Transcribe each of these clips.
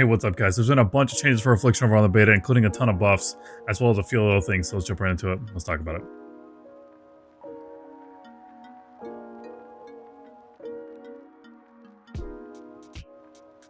Hey, what's up, guys? There's been a bunch of changes for Affliction over on the beta, including a ton of buffs, as well as a few little things, so let's jump right into it. Let's talk about it.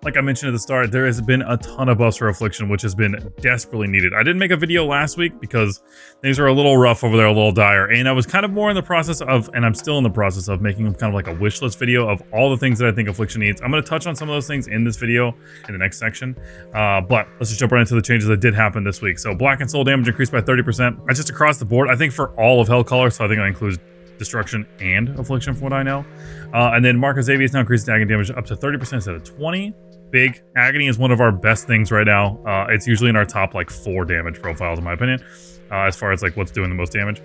Like I mentioned at the start, there has been a ton of buffs for Affliction, which has been desperately needed. I didn't make a video last week because things were a little rough over there, a little dire, and I was kind of more in the process of, and I'm still in the process of making kind of like a wish list video of all the things that I think Affliction needs. I'm going to touch on some of those things in this video in the next section, but let's just jump right into the changes that did happen this week. So Black and Soul damage increased by 30%. That's just across the board, I think, for all of Hellcaller, so I think that includes Destruction and Affliction from what I know. And then Mark of Xavius now increases agony damage up to 30% instead of 20. Big. Agony is one of our best things right now. It's usually in our top like 4 damage profiles in my opinion, as far as like what's doing the most damage.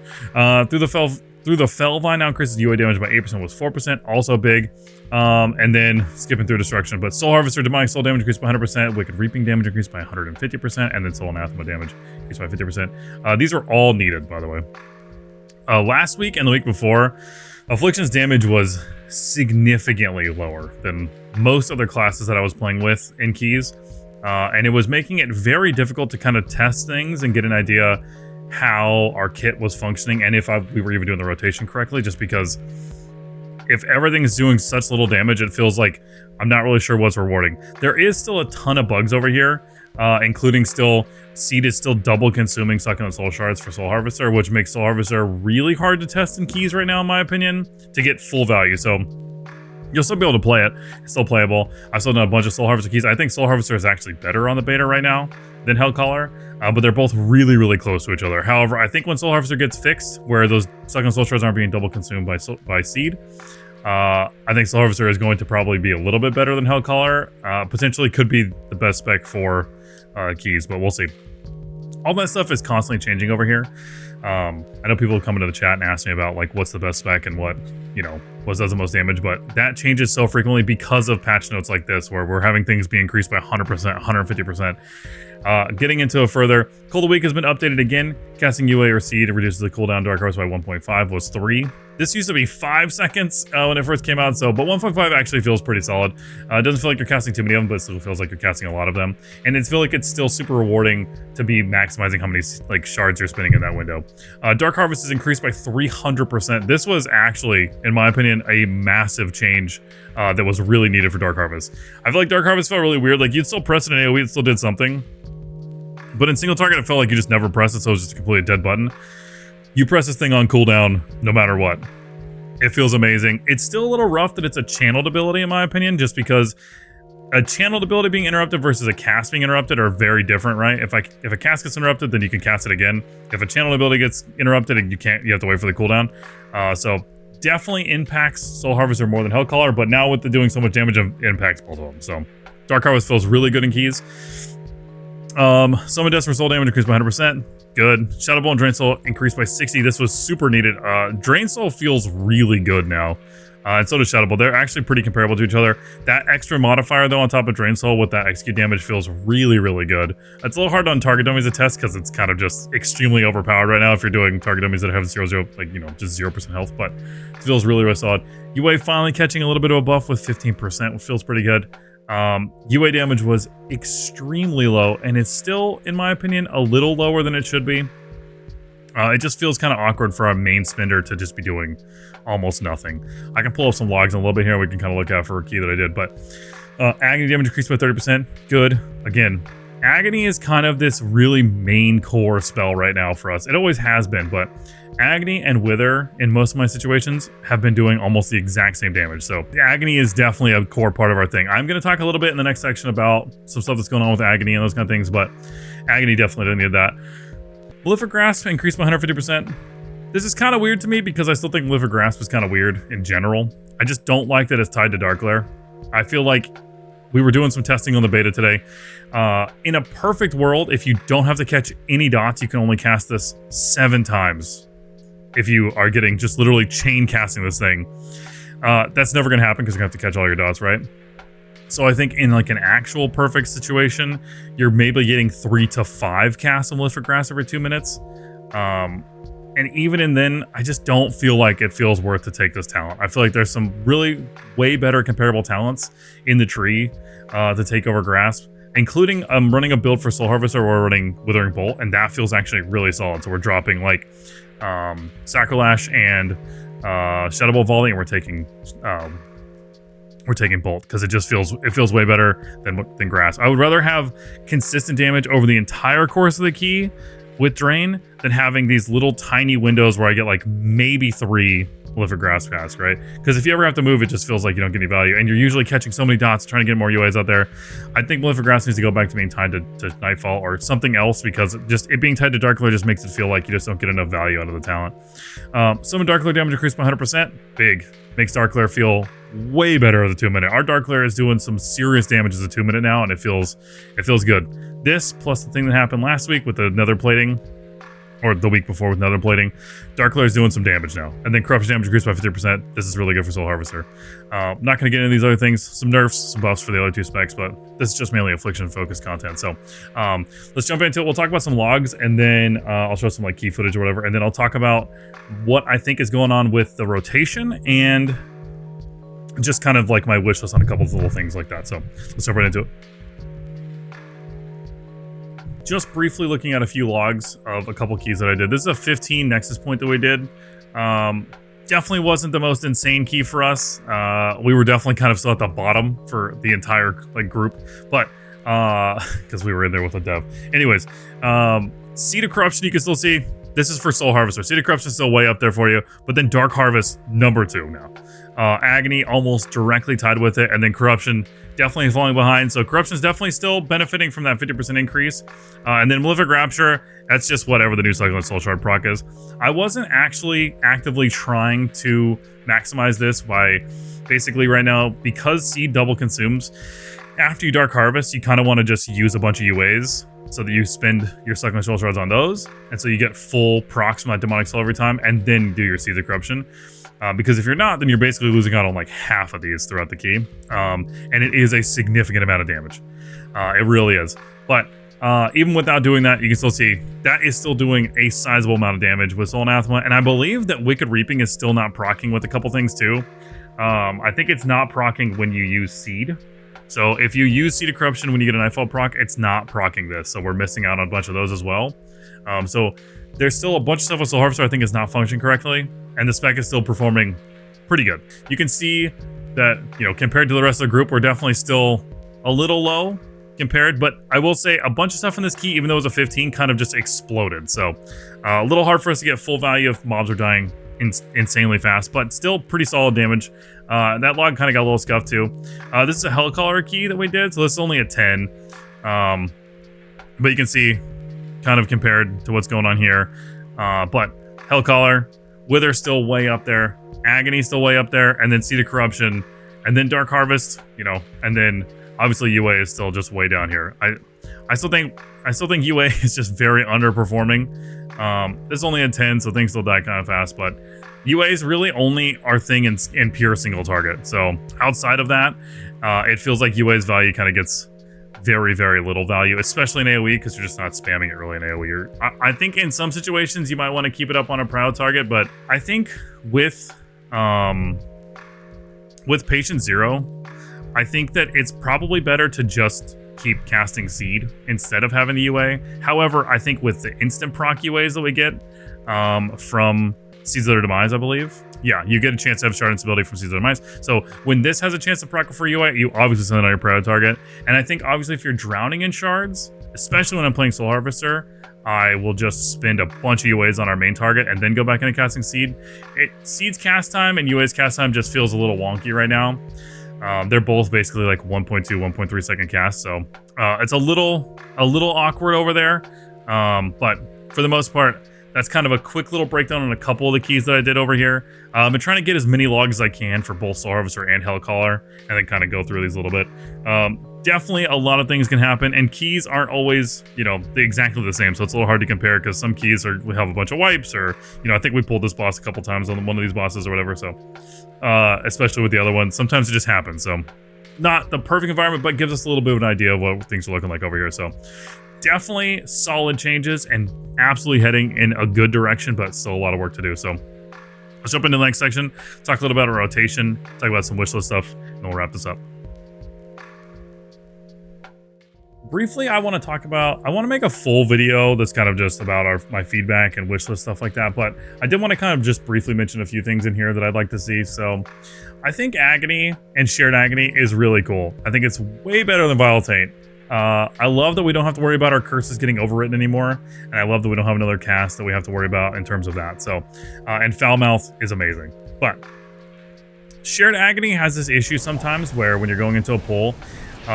Through the Fellvine now increases UA damage by 8%, was 4%, also big. And then skipping through Destruction, but Soul Harvester demonic soul damage increased by 100%, Wicked Reaping damage increased by 150%, and then Soul Anathema damage increased by 50%. These are all needed, by the way. Last week and the week before, Affliction's damage was significantly lower than most other classes that I was playing with in keys, and it was making it very difficult to kind of test things and get an idea how our kit was functioning and if we were even doing the rotation correctly, just because if everything is doing such little damage, it feels like I'm not really sure what's rewarding. There is still a ton of bugs over here, including still Seed is still double consuming Succulent Soul Shards for Soul Harvester, which makes Soul Harvester really hard to test in keys right now, in my opinion, to get full value. So you'll still be able to play it. It's still playable. I've still done a bunch of Soul Harvester keys. I think Soul Harvester is actually better on the beta right now than Hellcaller, but they're both really, really close to each other. However, I think when Soul Harvester gets fixed, where those Succulent Soul Shards aren't being double consumed by Seed, I think Soul Harvester is going to probably be a little bit better than Hellcaller. Potentially could be the best spec for keys, but we'll see. All that stuff is constantly changing over here. I know people come into the chat and ask me about like what's the best spec and what, you know, what does the most damage, but that changes so frequently because of patch notes like this, where we're having things be increased by 100%, 150%. Getting into it further, Cold of Week has been updated again. Casting UA or Seed reduces the cooldown Dark Harvest by 1.5, was 3. This used to be 5 seconds when it first came out, so but 1.5 actually feels pretty solid. It doesn't feel like you're casting too many of them, but it still feels like you're casting a lot of them. And it feels like it's still super rewarding to be maximizing how many like shards you're spinning in that window. Dark Harvest is increased by 300%. This was actually, in my opinion, a massive change that was really needed for Dark Harvest. I feel like Dark Harvest felt really weird. Like you'd still press it in AoE, it still did something. But in single target, it felt like you just never press it, so it was just a completely dead button. You press this thing on cooldown no matter what. It feels amazing. It's still a little rough that it's a channeled ability, in my opinion, just because a channeled ability being interrupted versus a cast being interrupted are very different, right? If a cast gets interrupted, then you can cast it again. If a channeled ability gets interrupted, you have to wait for the cooldown. So definitely impacts Soul Harvester more than Hellcaller, but now with the doing so much damage, it impacts both of them. So Dark Harvest feels really good in keys. Summon Death for Soul damage increased by 100%. Good. Shadow Ball and Drain Soul increased by 60. This was super needed. Drain Soul feels really good now. And so does Shadow Ball. They're actually pretty comparable to each other. That extra modifier, though, on top of Drain Soul with that execute damage feels really, really good. It's a little hard on target dummies to test because it's kind of just extremely overpowered right now if you're doing target dummies that have 0-0, like, you know, just 0% health, but it feels really, really solid. UA finally catching a little bit of a buff with 15%, which feels pretty good. UA damage was extremely low, and it's still, in my opinion, a little lower than it should be. It just feels kind of awkward for a main spender to just be doing almost nothing. I can pull up some logs in a little bit here we can kind of look at for a key that I did, but agony damage increased by 30%. Good. Again, agony is kind of this really main core spell right now for us. It always has been, but agony and wither in most of my situations have been doing almost the exact same damage. So agony is definitely a core part of our thing. I'm going to talk a little bit in the next section about some stuff that's going on with agony and those kind of things, but agony definitely didn't need that. Malefic Grasp increased by 150%. This is kind of weird to me because I still think Malefic Grasp is kind of weird in general. I just don't like that it's tied to Dark Glare. I feel like we were doing some testing on the beta today. In a perfect world, if you don't have to catch any dots, you can only cast this 7 times. If you are getting just literally chain casting this thing. That's never going to happen because you're going to have to catch all your dots, right? So I think in like an actual perfect situation, you're maybe getting 3 to 5 casts of Malefic Grasp every 2 minutes. And even in then, I just don't feel like it feels worth to take this talent. I feel like there's some really way better comparable talents in the tree to take over Grasp, including running a build for Soul Harvester or running Withering Bolt, and that feels actually really solid. So we're dropping like Sacrolash and Shadow Bolt Volley, and we're taking Bolt because it feels way better than Grasp. I would rather have consistent damage over the entire course of the key with Drain than having these little tiny windows where I get like maybe 3 Malefic Grasp casts, right? Because if you ever have to move, it just feels like you don't get any value, and you're usually catching so many dots trying to get more UAs out there. I think Malefic Grasp needs to go back to being tied to Nightfall or something else, because just it being tied to Dark Lure just makes it feel like you just don't get enough value out of the talent. Summon Dark Lure damage increased by 100%, big. Makes Dark Lure feel way better as a 2-minute. Our Dark Lure is doing some serious damage as a 2-minute now, and it feels good. This plus the thing that happened last week with the nether plating, or the week before with nether plating, Dark Lure is doing some damage now. And then corruption damage increased by 50%. This is really good for Soul Harvester. Not going to get into these other things. Some nerfs, some buffs for the other 2 specs, but this is just mainly Affliction focused content. So let's jump into it. We'll talk about some logs, and then I'll show some like key footage or whatever, and then I'll talk about what I think is going on with the rotation and just kind of like my wish list on a couple of little things like that. So let's jump right into it. Just briefly looking at a few logs of a couple keys that I did. This is a 15 Nexus point that we did. Definitely wasn't the most insane key for us. We were definitely kind of still at the bottom for the entire like group, but because we were in there with a dev. Anyways, Seed of Corruption, you can still see. This is for Soul Harvester. Seed of Corruption is still way up there for you, but then Dark Harvest, number 2 now. Agony almost directly tied with it, and then Corruption definitely falling behind. So Corruption is definitely still benefiting from that 50% increase. And then Malefic Rapture, that's just whatever the new Cyclone Soul Shard proc is. I wasn't actually actively trying to maximize this by basically right now, because Seed double consumes. After you Dark Harvest, you kind of want to just use a bunch of UAs so that you spend your Cyclone Soul Shards on those. And so you get full procs from that Demonic Soul every time, and then do your Seeds of Corruption. Because if you're not, then you're basically losing out on like half of these throughout the key. And it is a significant amount of damage. It really is. But even without doing that, you can still see that is still doing a sizable amount of damage with Soul Anathema. And I believe that Wicked Reaping is still not proccing with a couple things too. I think it's not proccing when you use Seed. So if you use Seed of Corruption when you get a Nightfall proc, it's not proccing this. So we're missing out on a bunch of those as well. So there's still a bunch of stuff with Soul Harvester I think is not functioning correctly. And the spec is still performing pretty good. You can see that, you know, compared to the rest of the group, we're definitely still a little low compared. But I will say a bunch of stuff in this key, even though it was a 15, kind of just exploded. So a little hard for us to get full value if mobs are dying insanely fast, but still pretty solid damage. That log kind of got a little scuffed too. This is a Hellcaller key that we did, so this is only a 10. But you can see kind of compared to what's going on here. But Hellcaller, Wither still way up there, Agony still way up there, and then Seed of Corruption, and then Dark Harvest, you know, and then obviously UA is still just way down here. I still think UA is just very underperforming. This is only a 10, so things still die kind of fast, but UA is really only our thing in pure single target. So outside of that, it feels like UA's value kind of gets very, very little value, especially in AoE, because you're just not spamming it really in AoE. I think in some situations you might want to keep it up on a proud target, but I think with Patient Zero, I think that it's probably better to just keep casting Seed instead of having the UA. However, I think with the instant proc UAs that we get from Seeds of their Demise, I believe, yeah, you get a chance to have shard instability from Seeds of their Demise. So when this has a chance to proc for UA, you obviously send it on your prior target. And I think obviously if you're drowning in shards, especially when I'm playing Soul Harvester, I will just spend a bunch of UAs on our main target and then go back into casting Seed. Seed's cast time and UA's cast time just feels a little wonky right now. They're both basically like 1.2, 1.3 second cast, so it's a little awkward over there. But for the most part, that's kind of a quick little breakdown on a couple of the keys that I did over here. I've been trying to get as many logs as I can for both Soul Harvester and Hellcaller, and then kind of go through these a little bit. Definitely a lot of things can happen, and keys aren't always, you know, exactly the same, so it's a little hard to compare because some keys we have a bunch of wipes, or, you know, I think we pulled this boss a couple times on one of these bosses or whatever, so especially with the other one, sometimes it just happens. So not the perfect environment, but gives us a little bit of an idea of what things are looking like over here. So definitely solid changes and absolutely heading in a good direction, but still a lot of work to do. So let's jump into the next section, talk a little about our rotation, talk about some wishlist stuff, and we'll wrap this up. Briefly, I want to make a full video that's kind of just about my feedback and wishlist stuff like that, but I did want to kind of just briefly mention a few things in here that I'd like to see. So I think Agony and Shared Agony is really cool. I think it's way better than Vile Taint. I love that we don't have to worry about our curses getting overwritten anymore, and I love that we don't have another cast that we have to worry about in terms of that. So, and Foulmouth is amazing. But Shared Agony has this issue sometimes where when you're going into a pull,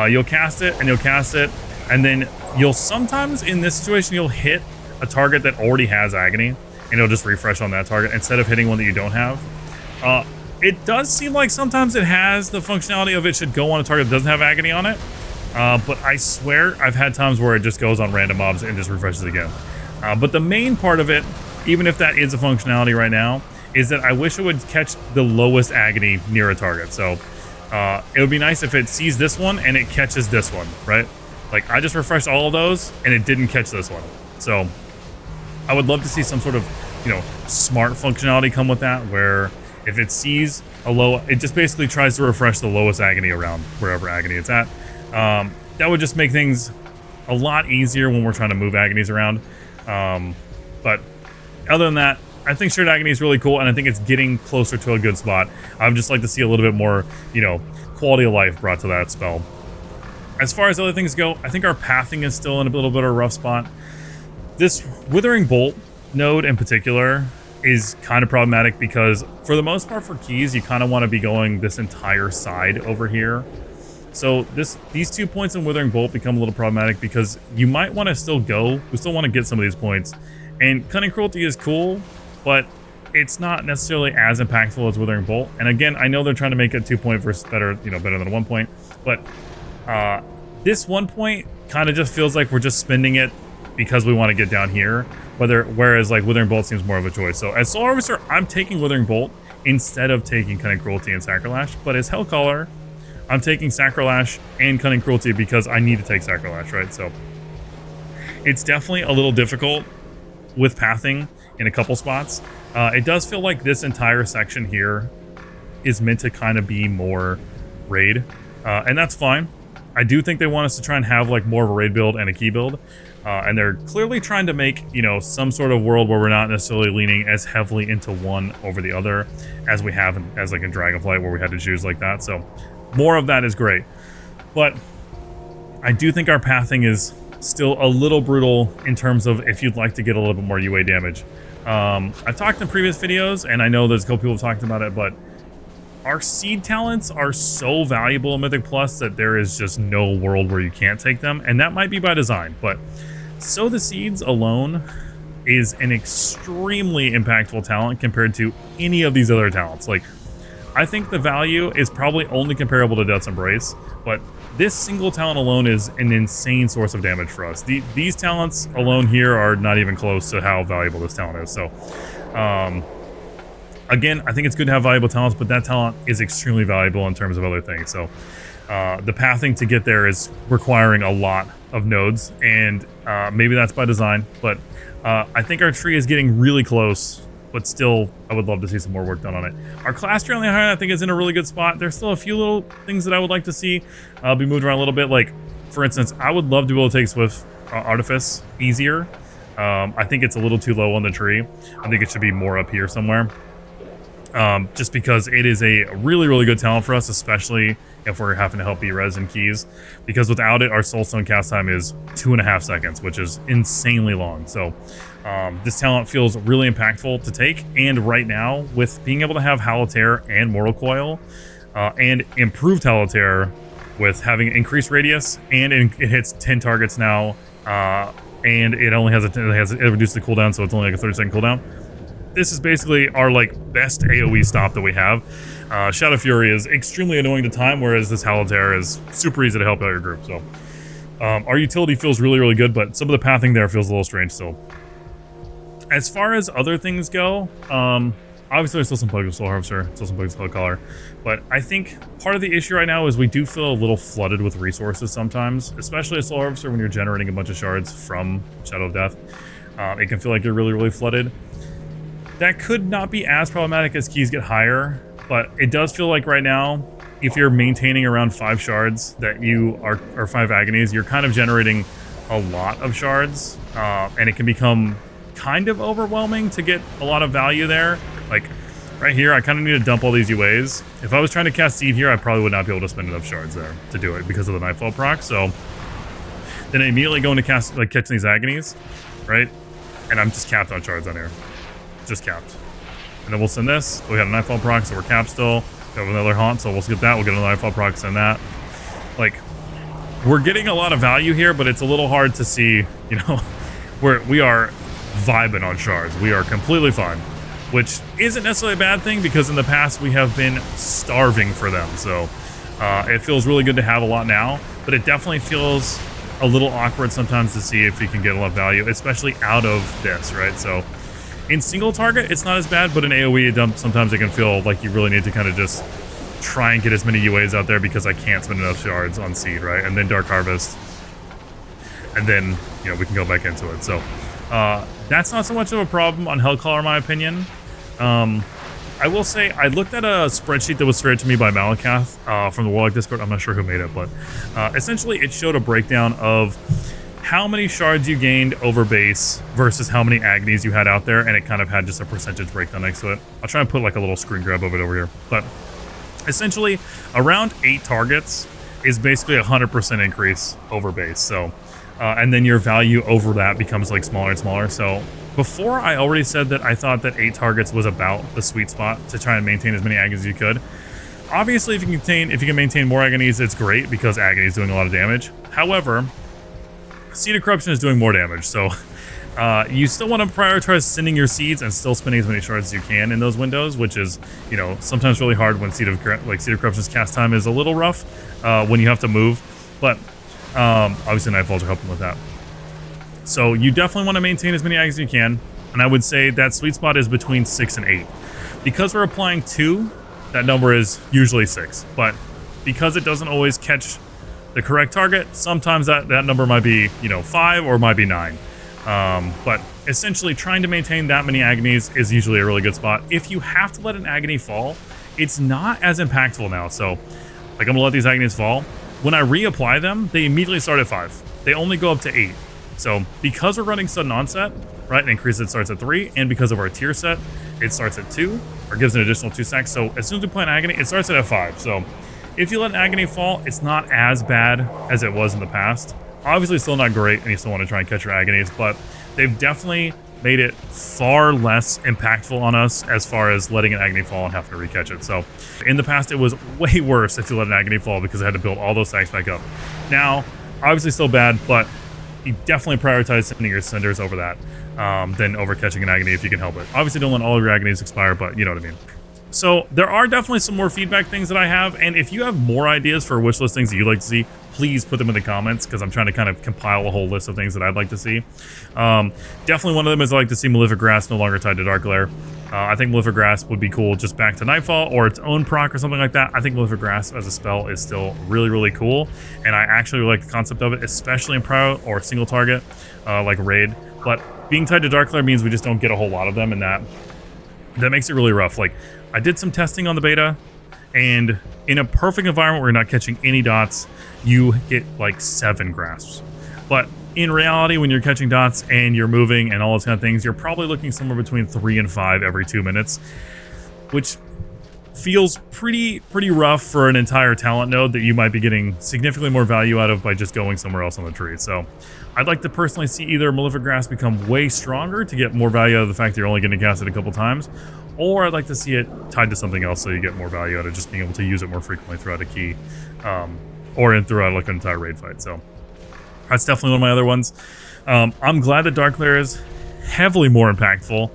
you'll cast it, and then you'll sometimes, in this situation, you'll hit a target that already has Agony, and it'll just refresh on that target instead of hitting one that you don't have. It does seem like sometimes it has the functionality of it should go on a target that doesn't have Agony on it, but I swear I've had times where it just goes on random mobs and just refreshes again. But the main part of it, even if that is a functionality right now, is that I wish it would catch the lowest Agony near a target. So it would be nice if it sees this one and it catches this one, right? Like, I just refreshed all of those and it didn't catch this one. So I would love to see some sort of, smart functionality come with that, where if it sees a low, it just basically tries to refresh the lowest Agony around wherever Agony it's at. That would just make things a lot easier when we're trying to move Agonies around. But other than that, I think Shared Agony is really cool, and I think it's getting closer to a good spot. I would just like to see a little bit more, quality of life brought to that spell. As far as other things go, I think our pathing is still in a little bit of a rough spot. This Withering Bolt node in particular is kind of problematic because, for the most part, for keys, you kind of want to be going this entire side over here. So these 2 points in Withering Bolt become a little problematic because you might want to still go. We still want to get some of these points. And Cunning Cruelty is cool, but it's not necessarily as impactful as Withering Bolt. And again, I know they're trying to make it 2 point versus better, better than a 1 point. But this 1 point kind of just feels like we're just spending it because we want to get down here. Whereas like Withering Bolt seems more of a choice. So as Soul Harvester, I'm taking Withering Bolt instead of taking Cunning Cruelty and Sacrilash. But as Hellcaller, I'm taking Sacrilash and Cunning Cruelty because I need to take Sacrilash, right? So it's definitely a little difficult with pathing in a couple spots. It does feel like this entire section here is meant to kind of be more raid, and that's fine. I do think they want us to try and have like more of a raid build and a key build, and they're clearly trying to make some sort of world where we're not necessarily leaning as heavily into one over the other as we have as like in Dragonflight, where we had to choose like that. So more of that is great, but I do think our pathing is still a little brutal in terms of if you'd like to get a little bit more UA damage. I've talked in previous videos, and I know there's a couple people talked about it, but our seed talents are so valuable in Mythic Plus that there is just no world where you can't take them, and that might be by design. But Sow the Seeds alone is an extremely impactful talent compared to any of these other talents. Like, I think the value is probably only comparable to Death's Embrace, but this single talent alone is an insane source of damage for us. These talents alone here are not even close to how valuable this talent is. So, again, I think it's good to have valuable talents, but that talent is extremely valuable in terms of other things. So, the pathing to get there is requiring a lot of nodes, and maybe that's by design, but I think our tree is getting really close. But still, I would love to see some more work done on it. Our class tree on the other hand, I think is in a really good spot. There's still a few little things that I would like to see be moved around a little bit. Like, for instance, I would love to be able to take Swift Artifice easier. I think it's a little too low on the tree. I think it should be more up here somewhere. Just because it is a really, really good talent for us, especially if we're having to help beat res and keys. Because without it, our Soulstone cast time is 2.5 seconds, which is insanely long. So this talent feels really impactful to take. And right now, with being able to have Halitaire and Mortal Coil, and improved Halitaire with having increased radius, and it hits 10 targets now, and it only has it reduced the cooldown, so it's only like a 30-second cooldown. This is basically our best AoE stop that we have. Shadow Fury is extremely annoying to time, whereas this Halitaire is super easy to help out your group. So our utility feels really, really good, but some of the pathing there feels a little strange still. As far as other things go, Obviously, there's still some bugs with Soul Harvester, still some bugs with Hell Collar, but I think part of the issue right now is we do feel a little flooded with resources sometimes, especially a Soul Harvester when you're generating a bunch of shards from Shadow of Death. It can feel like you're really, really flooded. That could not be as problematic as keys get higher, but it does feel like right now, if you're maintaining around 5 shards that you are, or 5 agonies, you're kind of generating a lot of shards, and it can become kind of overwhelming to get a lot of value there. Like right here, I kind of need to dump all these UAs. If I was trying to cast Seed here, I probably would not be able to spend enough shards there to do it because of the Nightfall proc. So then I immediately go into cast, like catching these agonies, right? And I'm just capped on shards on here, just capped. And then we'll send this. We got a Nightfall proc, so we're capped still. We have another haunt, so we'll skip that. We'll get another Nightfall proc, send that. Like, we're getting a lot of value here, but it's a little hard to see, you know, we are vibing on shards. We are completely fine, which isn't necessarily a bad thing because in the past we have been starving for them. So it feels really good to have a lot now, but it definitely feels a little awkward sometimes to see if you can get a lot of value, especially out of this, right? So in single target, it's not as bad, but in AoE, sometimes it can feel like you really need to kind of just try and get as many UAs out there because I can't spend enough shards on Seed, right? And then Dark Harvest, and then, you know, we can go back into it. So that's not so much of a problem on Hellcaller, in my opinion. I will say I looked at a spreadsheet that was shared to me by Malakath from the Warlock Discord. I'm not sure who made it, but essentially it showed a breakdown of how many shards you gained over base versus how many agonies you had out there, and it kind of had just a percentage breakdown next to it. I'll try and put like a little screen grab of it over here, but essentially around 8 targets is basically 100% increase over base. So and then your value over that becomes like smaller and smaller. So before, I already said that I thought that 8 targets was about the sweet spot to try and maintain as many agonies as you could. Obviously, if you can maintain more agonies, it's great because agony is doing a lot of damage. However, Seed of Corruption is doing more damage, so you still want to prioritize sending your seeds and still spending as many shards as you can in those windows, which is, you know, sometimes really hard when Seed of Corruption's cast time is a little rough when you have to move. But obviously, Nightfalls are helping with that. So you definitely want to maintain as many agonies as you can, and I would say that sweet spot is between 6 and 8. Because we're applying 2, that number is usually 6, but because it doesn't always catch the correct target, sometimes that number might be, you know, 5 or might be 9. But essentially trying to maintain that many agonies is usually a really good spot. If you have to let an agony fall, it's not as impactful now. So like I'm gonna let these agonies fall. When I reapply them, they immediately start at 5. They only go up to 8. So because we're running sudden onset, right, and increase it starts at 3, and because of our tier set, it starts at 2, or gives an additional 2 stacks. So as soon as we play an agony, it starts at 5. So if you let an agony fall, it's not as bad as it was in the past. Obviously still not great, and you still want to try and catch your agonies, but they've definitely made it far less impactful on us as far as letting an agony fall and having to recatch it. So in the past, it was way worse if you let an agony fall because I had to build all those stacks back up. Now, obviously still bad, but you definitely prioritize sending your senders over that than over catching an agony if you can help it. Obviously don't let all of your agonies expire, but you know what I mean. So there are definitely some more feedback things that I have, and if you have more ideas for wish list things that you'd like to see, please put them in the comments because I'm trying to kind of compile a whole list of things that I'd like to see. Definitely one of them is I'd like to see Malefic Grasp no longer tied to Dark Glare. I think Malefic Grasp would be cool just back to Nightfall or its own proc or something like that. I think Malefic Grasp as a spell is still really, really cool, and I actually like the concept of it, especially in Pro or single target like Raid. But being tied to Dark Glare means we just don't get a whole lot of them, and that makes it really rough. Like, I did some testing on the beta, and in a perfect environment where you're not catching any dots, you get like 7 grasps. But in reality, when you're catching dots and you're moving and all those kind of things, you're probably looking somewhere between 3 and 5 every 2 minutes, which feels pretty rough for an entire talent node that you might be getting significantly more value out of by just going somewhere else on the tree. So I'd like to personally see either Malefic Grasp become way stronger to get more value out of the fact that you're only going to cast it a couple times, or I'd like to see it tied to something else so you get more value out of just being able to use it more frequently throughout a key, or throughout like an entire raid fight. So that's definitely one of my other ones. I'm glad that Dark Glare is heavily more impactful.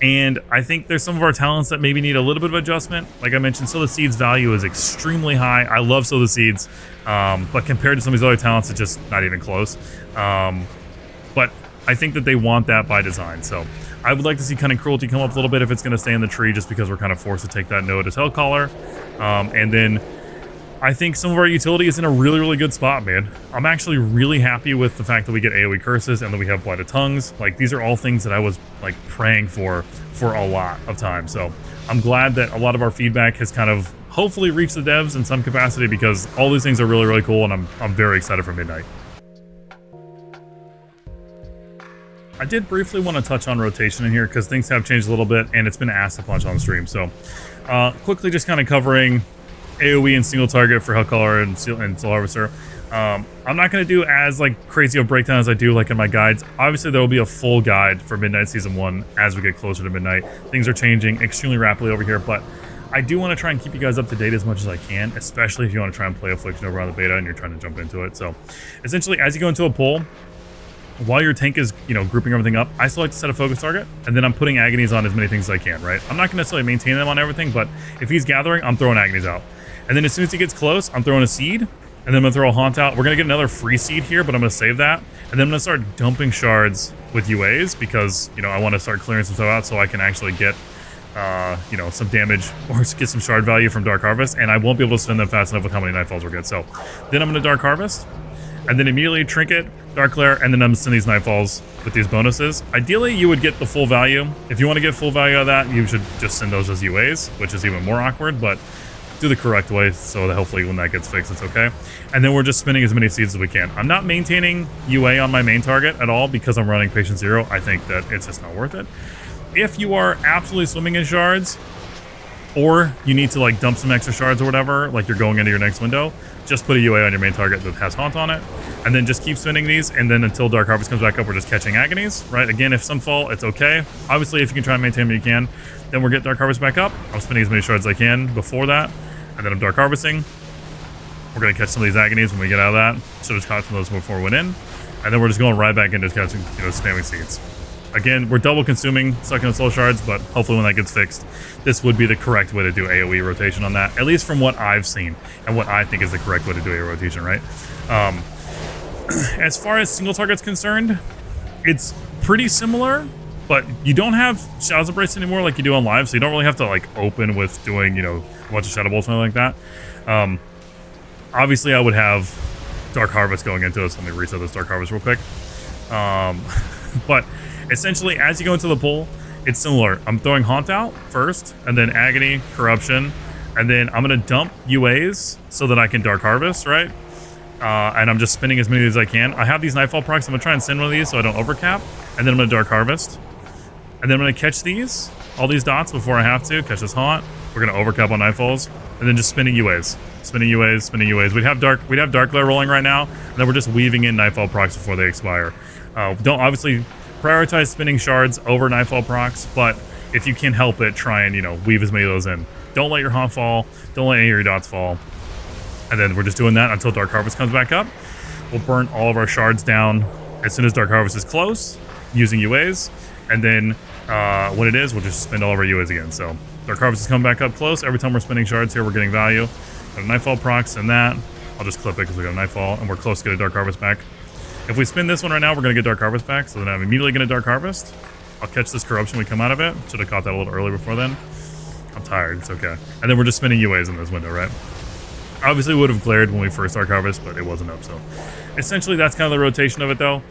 And I think there's some of our talents that maybe need a little bit of adjustment. Like I mentioned, Sow the Seeds value is extremely high. I love Sow the Seeds, but compared to some of these other talents, it's just not even close. But I think that they want that by design. So I would like to see Cunning Cruelty come up a little bit if it's going to stay in the tree, just because we're kind of forced to take that node as Hellcaller. And then I think some of our utility is in a really, really good spot, man. I'm actually really happy with the fact that we get AoE curses and that we have Blighted Tongues. Like, these are all things that I was like praying for a lot of time. So I'm glad that a lot of our feedback has kind of hopefully reached the devs in some capacity, because all these things are really, really cool, and I'm very excited for Midnight. I did briefly want to touch on rotation in here because things have changed a little bit and it's been asked a bunch on stream. So quickly just kind of covering AoE and single target for Hellcaller and Soul Harvester. I'm not going to do as like crazy of breakdown as I do like in my guides. Obviously there will be a full guide for Midnight Season 1 as we get closer to Midnight. Things are changing extremely rapidly over here, but I do want to try and keep you guys up to date as much as I can, especially if you want to try and play Affliction over on the beta and you're trying to jump into it. So essentially, as you go into a pull, while your tank is, you know, grouping everything up, I still like to set a focus target, and then I'm putting agonies on as many things as I can, right? I'm not going to necessarily maintain them on everything, but if he's gathering, I'm throwing agonies out. And then as soon as he gets close, I'm throwing a seed, and then I'm going to throw a haunt out. We're going to get another free seed here, but I'm going to save that. And then I'm going to start dumping shards with UAs because, you know, I want to start clearing some stuff out so I can actually get you know, some damage or get some shard value from Dark Harvest, and I won't be able to spend them fast enough with how many Nightfalls we'll get. So then I'm going to Dark Harvest, and then immediately Trinket, Dark Glare, and then I'm sending these Nightfalls with these bonuses. Ideally, you would get the full value. If you want to get full value out of that, you should just send those as UAs, which is even more awkward, but do the correct way so that hopefully when that gets fixed, it's okay. And then we're just spinning as many seeds as we can. I'm not maintaining UA on my main target at all because I'm running Patient Zero. I think that it's just not worth it. If you are absolutely swimming in shards, or you need to like dump some extra shards or whatever, like you're going into your next window, just put a UA on your main target that has Haunt on it, and then just keep spinning these, and then until Dark Harvest comes back up, we're just catching agonies, right? Again, if some fall, it's okay. Obviously, if you can try and maintain them, you can. Then we'll get Dark Harvest back up. I'm spinning as many shards as I can before that, and then I'm Dark Harvesting. We're going to catch some of these agonies when we get out of that. Should have caught some of those before we went in. And then we're just going right back into catching, you know, spamming seeds. Again, we're double consuming Succulent Soul Shards, but hopefully when that gets fixed, this would be the correct way to do AoE rotation on that, at least from what I've seen and what I think is the correct way to do AoE rotation, right? As far as single target's concerned, it's pretty similar, but you don't have Shadows Embrace anymore like you do on live, so you don't really have to like open with doing, you know, a bunch of Shadow Bolts or something like that. Obviously, I would have Dark Harvest going into this. Let me reset this Dark Harvest real quick. But essentially, as you go into the pull, it's similar. I'm throwing Haunt out first, and then Agony, Corruption, and then I'm going to dump UAs so that I can Dark Harvest, right? And I'm just spinning as many as I can. I have these Nightfall procs. I'm going to try and send one of these so I don't overcap, and then I'm going to Dark Harvest. And then I'm going to catch these, all these dots before I have to, catch this Haunt. We're going to overcap on Nightfalls, and then just spinning UAs. Spinning UAs, spinning UAs. We'd have Dark Glare rolling right now, and then we're just weaving in Nightfall procs before they expire. Don't obviously prioritize spinning shards over Nightfall procs, but if you can help it, try and, you know, weave as many of those in. Don't let your Haunt fall. Don't let any of your dots fall. And then we're just doing that until Dark Harvest comes back up. We'll burn all of our shards down as soon as Dark Harvest is close, using UAs. And then when it is, we'll just spend all of our UAs again. So Dark Harvest is coming back up close. Every time we're spinning shards here, we're getting value. Got a Nightfall procs and that. I'll just clip it because we got a Nightfall, and we're close to get a Dark Harvest back. If we spin this one right now, we're going to get Dark Harvest back, so then I'm immediately going to Dark Harvest. I'll catch this Corruption when we come out of it. Should have caught that a little early before then. I'm tired, it's okay. And then we're just spinning UAs in this window, right? Obviously, we would have glared when we first Dark Harvest, but it wasn't up, so. Essentially, that's kind of the rotation of it, though.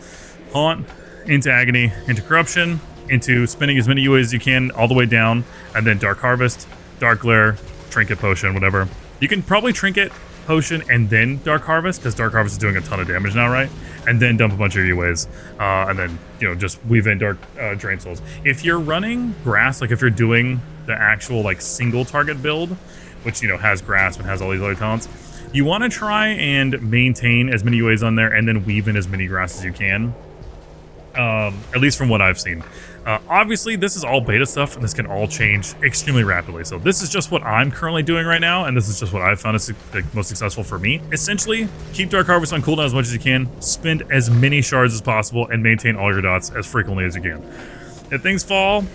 Haunt, into Agony, into Corruption, into spinning as many UAs as you can all the way down, and then Dark Harvest, Dark Glare, Trinket Potion, whatever. You can probably Trinket Potion and then Dark Harvest, because Dark Harvest is doing a ton of damage now, right? And then dump a bunch of UAs, and then, you know, just weave in Dark Drain Souls. If you're running Grasp, like if you're doing the actual like single target build, which, you know, has Grasp and has all these other talents, you want to try and maintain as many UAs on there and then weave in as many Grasps as you can. At least from what I've seen. Obviously, this is all beta stuff, and this can all change extremely rapidly. So this is just what I'm currently doing right now, and this is just what I've found is the most successful for me. Essentially, keep Dark Harvest on cooldown as much as you can, spend as many shards as possible, and maintain all your dots as frequently as you can. If things fall,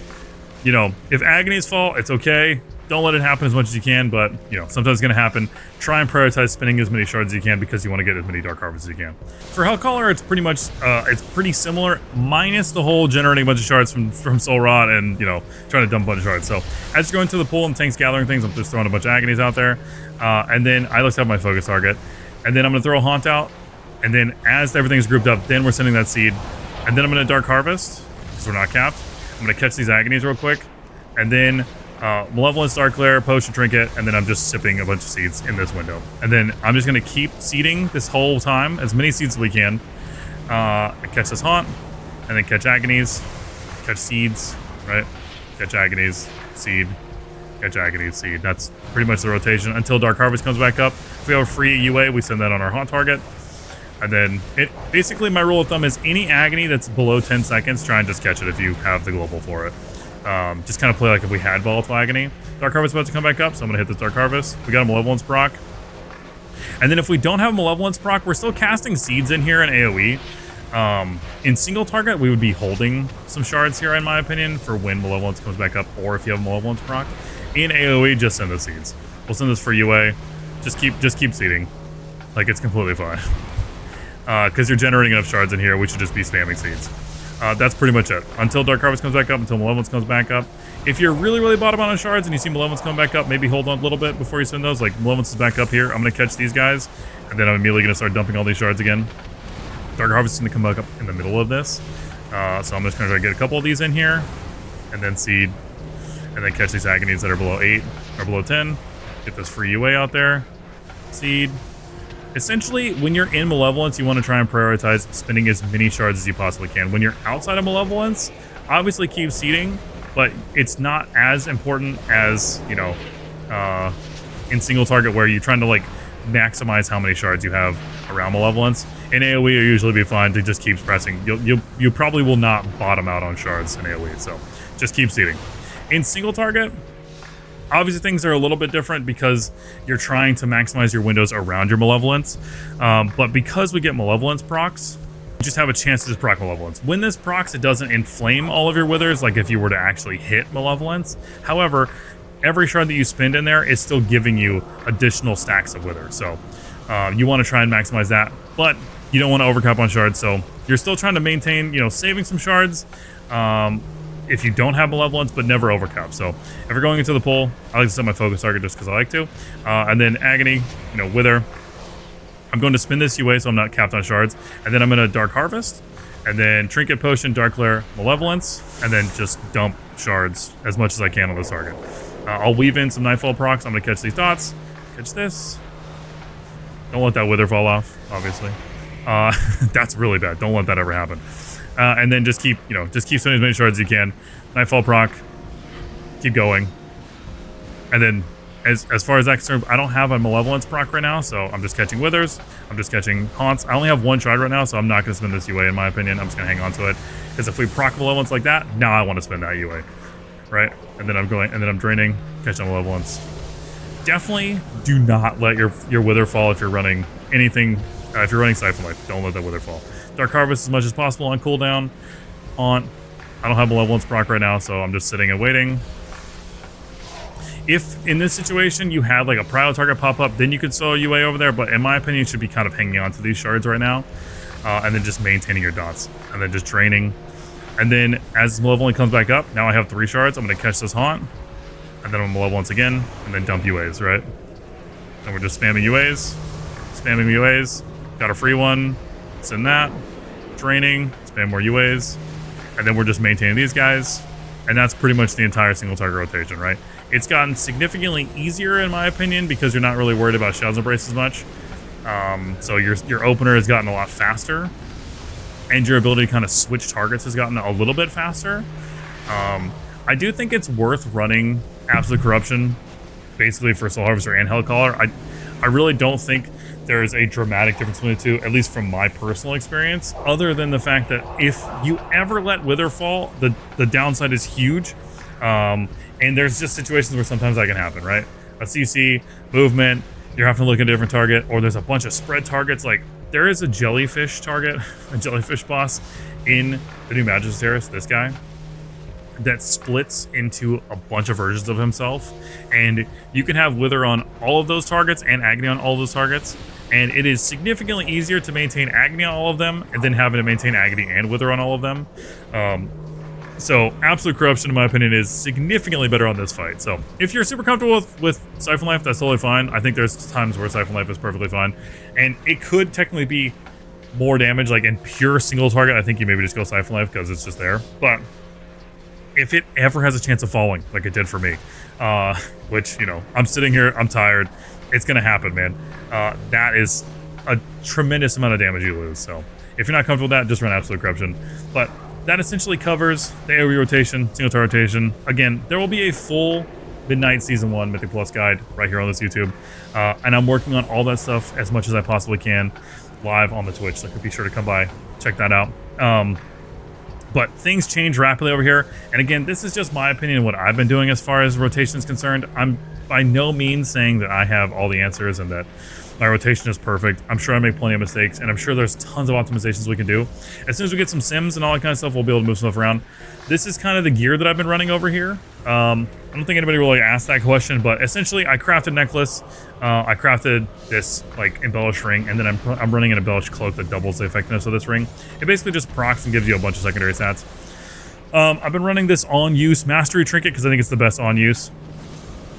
you know, if Agonies fall, it's okay. Don't let it happen as much as you can, but you know, sometimes it's gonna happen. Try and prioritize spinning as many shards as you can because you want to get as many Dark Harvests as you can. For Hellcaller, it's pretty much it's pretty similar, minus the whole generating a bunch of shards from Soul Rot and, you know, trying to dump a bunch of shards. So as you're going to the pool and tanks gathering things, I'm just throwing a bunch of agonies out there, and then I like to have my focus target, and then I'm gonna throw a haunt out, and then as everything's grouped up, then we're sending that seed, and then I'm gonna Dark Harvest because we're not capped. I'm gonna catch these agonies real quick, and then Malevolence, Dark Glare, Potion, Trinket, and then I'm just sipping a bunch of seeds in this window. And then I'm just going to keep seeding this whole time, as many seeds as we can. Catch this Haunt, and then catch Agonies, catch Seeds, right? Catch Agonies, Seed, catch Agonies, Seed. That's pretty much the rotation until Dark Harvest comes back up. If we have a free UA, we send that on our Haunt target. And then, basically my rule of thumb is any Agony that's below 10 seconds, try and just catch it if you have the global for it. Just kind of play like if we had Volatile Agony. Dark Harvest about to come back up, so I'm going to hit the Dark Harvest. We got a Malevolence proc. And then if we don't have Malevolence proc, we're still casting Seeds in here in AoE. In single target, we would be holding some shards here, in my opinion, for when Malevolence comes back up, or if you have Malevolence proc. In AoE, just send the Seeds. We'll send this for UA. Just keep seeding. Like, it's completely fine. Because you're generating enough shards in here, we should just be spamming Seeds. That's pretty much it. Until Dark Harvest comes back up, until Malevolence comes back up. If you're really, really bottom out on shards and you see Malevolence come back up, maybe hold on a little bit before you spend those. Like, Malevolence is back up here. I'm going to catch these guys, and then I'm immediately going to start dumping all these shards again. Dark Harvest is going to come back up in the middle of this. So I'm just going to try to get a couple of these in here, and then seed, and then catch these Agonies that are below 8 or below 10. Get this free UA out there. Seed. Essentially, when you're in Malevolence, you want to try and prioritize spending as many shards as you possibly can. When you're outside of Malevolence, obviously keep seeding, but it's not as important as, you know, in single target where you're trying to, like, maximize how many shards you have around Malevolence. In AoE, you'll usually be fine to just keep pressing. You probably will not bottom out on shards in AoE, so just keep seeding. In single target, obviously things are a little bit different because you're trying to maximize your windows around your Malevolence, but because we get Malevolence procs, you just have a chance to just proc Malevolence. When this procs, it doesn't inflame all of your withers like if you were to actually hit Malevolence. However, every shard that you spend in there is still giving you additional stacks of wither, so you want to try and maximize that, but you don't want to overcap on shards, so you're still trying to maintain, you know, saving some shards if you don't have Malevolence, but never overcap. So if you're going into the pool, I like to set my focus target just because I like to. And then Agony, you know, Wither. I'm going to spin this UA so I'm not capped on shards. And then I'm going to Dark Harvest. And then Trinket, Potion, Dark Glare, Malevolence. And then just dump shards as much as I can on this target. I'll weave in some Nightfall procs. I'm going to catch these dots. Catch this. Don't let that Wither fall off, obviously. That's really bad. Don't let that ever happen. And then just keep, you know, spending as many shards as you can. Nightfall proc. Keep going. And then, as far as that's concerned, I don't have a Malevolence proc right now, so I'm just catching Withers. I'm just catching Haunts. I only have one shard right now, so I'm not going to spend this UA, in my opinion. I'm just going to hang on to it. Because if we proc Malevolence like that, now I want to spend that UA. Right? And then I'm going, and then I'm draining, catching Malevolence. Definitely do not let your Wither fall if you're running anything. If you're running Siphon Life, don't let that Wither fall. Dark Harvest as much as possible on cooldown. I don't have Malevolence proc right now, so I'm just sitting and waiting. If in this situation you had like a prio target pop up, then you could solo UA over there, but in my opinion, you should be kind of hanging on to these shards right now, and then just maintaining your dots, and then just draining. And then as Malevolence comes back up, now I have 3 shards. I'm going to catch this Haunt, and then I'm Malevolence again, and then dump UAs, right? And we're just spamming UAs, got a free one. Send that, draining, spam more UAs, and then we're just maintaining these guys, and that's pretty much the entire single target rotation, right? It's gotten significantly easier in my opinion because you're not really worried about Shell's Embrace as much. So your opener has gotten a lot faster, and your ability to kind of switch targets has gotten a little bit faster. I do think it's worth running Absolute Corruption, basically for Soul Harvester and Hellcaller. I really don't think there's a dramatic difference between the two, at least from my personal experience, other than the fact that if you ever let Wither fall, the downside is huge. And there's just situations where sometimes that can happen, right? A CC, movement, you're having to look at a different target, or there's a bunch of spread targets. Like, there is a jellyfish target, a jellyfish boss in the new Magisterius, this guy. that splits into a bunch of versions of himself, and you can have Wither on all of those targets and Agony on all of those targets, and it is significantly easier to maintain Agony on all of them and then having to maintain Agony and Wither on all of them. So Absolute Corruption, in my opinion, is significantly better on this fight. So if you're super comfortable with Siphon Life, that's totally fine. I think there's times where Siphon Life is perfectly fine, and it could technically be more damage, like in pure single target. I think you maybe just go Siphon Life because it's just there, but if it ever has a chance of falling, like it did for me, which, you know, I'm sitting here, I'm tired, it's gonna happen, man. That is a tremendous amount of damage you lose. So if you're not comfortable with that, just run Absolute Corruption. But that essentially covers the AoE rotation, single target rotation. Again, there will be a full Midnight Season 1 Mythic Plus guide right here on this YouTube. And I'm working on all that stuff as much as I possibly can live on the Twitch, so be sure to come by, check that out. But things change rapidly over here. And again, this is just my opinion of what I've been doing as far as rotation is concerned. I'm by no means saying that I have all the answers and that my rotation is perfect. I'm sure I make plenty of mistakes, and I'm sure there's tons of optimizations we can do. As soon as we get some sims and all that kind of stuff, we'll be able to move stuff around. This is kind of the gear that I've been running over here. I don't think anybody really asked that question, but essentially I crafted necklace. I crafted this like embellished ring, and then I'm running an embellished cloak that doubles the effectiveness of this ring. It basically just procs and gives you a bunch of secondary stats. I've been running this on-use mastery trinket because I think it's the best on-use.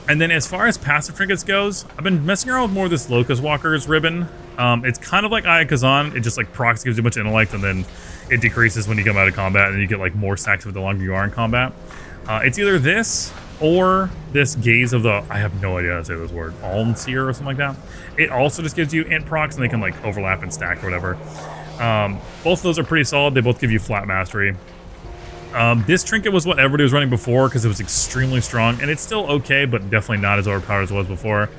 And then as far as passive trinkets goes, I've been messing around with more of this Locust Walker's ribbon. It's kind of like Aya Kazan. It just like procs, gives you a bunch of intellect, and then it decreases when you come out of combat, and you get like more stacks of it the longer you are in combat. It's either this or this Gaze of the, I have no idea how to say this word, Almseer or something like that. It also just gives you int procs, and they can like overlap and stack or whatever. Both of those are pretty solid. They both give you flat mastery. This trinket was what everybody was running before because it was extremely strong, and it's still okay, but definitely not as overpowered as it was before.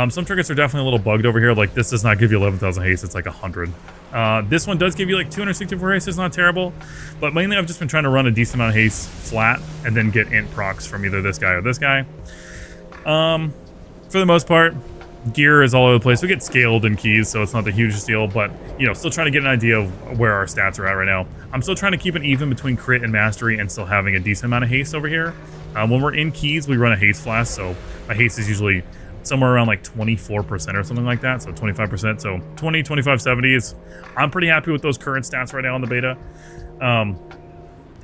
Some trinkets are definitely a little bugged over here. Like this does not give you 11,000 haste, it's like 100. This one does give you like 264 haste, it's not terrible, but mainly I've just been trying to run a decent amount of haste flat and then get int procs from either this guy or this guy. For the most part, gear is all over the place. We get scaled in keys, so it's not the hugest deal, but, you know, still trying to get an idea of where our stats are at right now. I'm still trying to keep it even between crit and mastery and still having a decent amount of haste over here. When we're in keys, we run a haste flask, so my haste is usually somewhere around like 24% or something like that, so 25%, so 20, 25, 70 is, I'm pretty happy with those current stats right now in the beta.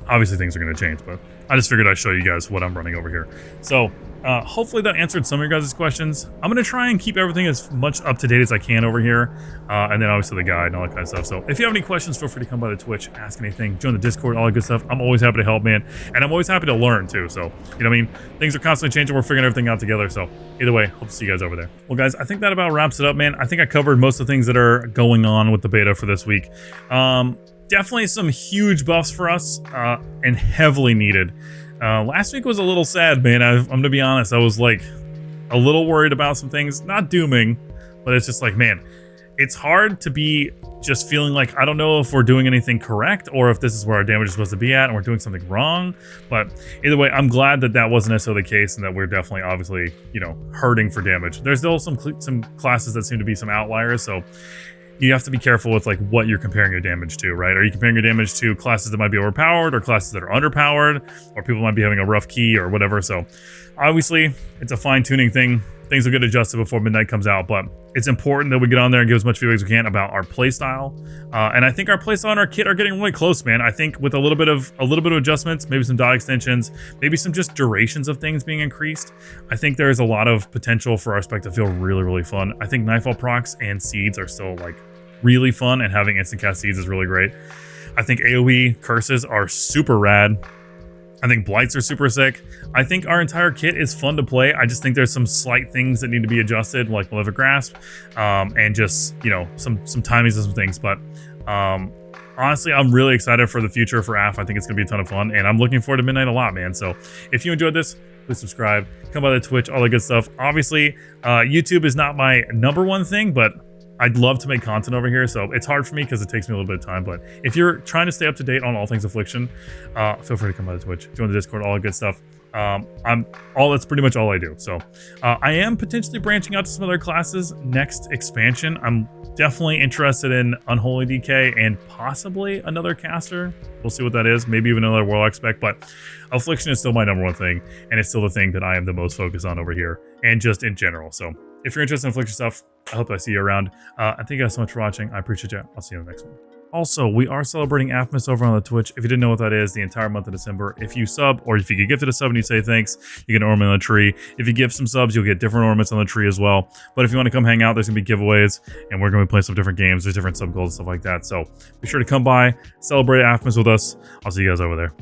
Obviously things are going to change, but I just figured I'd show you guys what I'm running over here. So hopefully that answered some of your guys' questions. I'm going to try and keep everything as much up to date as I can over here, and then obviously the guide and all that kind of stuff. So if you have any questions, feel free to come by the Twitch, ask anything, join the Discord, all that good stuff. I'm always happy to help, man, and I'm always happy to learn too. So, you know what I mean? Things are constantly changing. We're figuring everything out together. So either way, hope to see you guys over there. Well, guys, I think that about wraps it up, man. I think I covered most of the things that are going on with the beta for this week. Definitely some huge buffs for us, and heavily needed. Last week was a little sad, man. I'm gonna be honest. I was like a little worried about some things, not dooming, but it's just like, man, it's hard to be just feeling like, I don't know if we're doing anything correct or if this is where our damage is supposed to be at and we're doing something wrong. But either way, I'm glad that that wasn't necessarily the case and that we're definitely obviously, you know, hurting for damage. There's still some classes that seem to be some outliers, so you have to be careful with like what you're comparing your damage to, right? Are you comparing your damage to classes that might be overpowered or classes that are underpowered, or people might be having a rough key or whatever? So obviously it's a fine-tuning thing. Things will get adjusted before midnight comes out, but it's important that we get on there and give as much feedback as we can about our playstyle. And I think our playstyle and our kit are getting really close, man. I think with a little bit of adjustments, maybe some dot extensions, maybe some just durations of things being increased, I think there's a lot of potential for our spec to feel really, really fun. I think Nightfall procs and seeds are still like really fun, and having instant cast seeds is really great. I think AoE curses are super rad. I think blights are super sick. I think our entire kit is fun to play. I just think there's some slight things that need to be adjusted, like Malefic Grasp, and just, you know, some timings and some things. But honestly, I'm really excited for the future for AF. I think it's gonna be a ton of fun, and I'm looking forward to midnight a lot, man. So if you enjoyed this, please subscribe, come by the Twitch, all the good stuff. Obviously, YouTube is not my #1 thing, but I'd love to make content over here, so it's hard for me because it takes me a little bit of time. But if you're trying to stay up to date on all things Affliction, feel free to come by the Twitch, join the Discord, all the good stuff. That's pretty much all I do. So I am potentially branching out to some other classes next expansion. I'm definitely interested in Unholy DK and possibly another caster. We'll see what that is. Maybe even another Warlock spec, but Affliction is still my number one thing, and it's still the thing that I am the most focused on over here, and just in general. So if you're interested in Affliction stuff, I hope I see you around. Thank you guys so much for watching. I appreciate you. I'll see you in the next one. Also, we are celebrating Affmas over on the Twitch. If you didn't know what that is, the entire month of December. If you sub, or if you get gifted a sub and you say thanks, you get an ornament on the tree. If you give some subs, you'll get different ornaments on the tree as well. But if you want to come hang out, there's going to be giveaways, and we're going to be playing some different games. There's different sub goals and stuff like that. So be sure to come by, celebrate Affmas with us. I'll see you guys over there.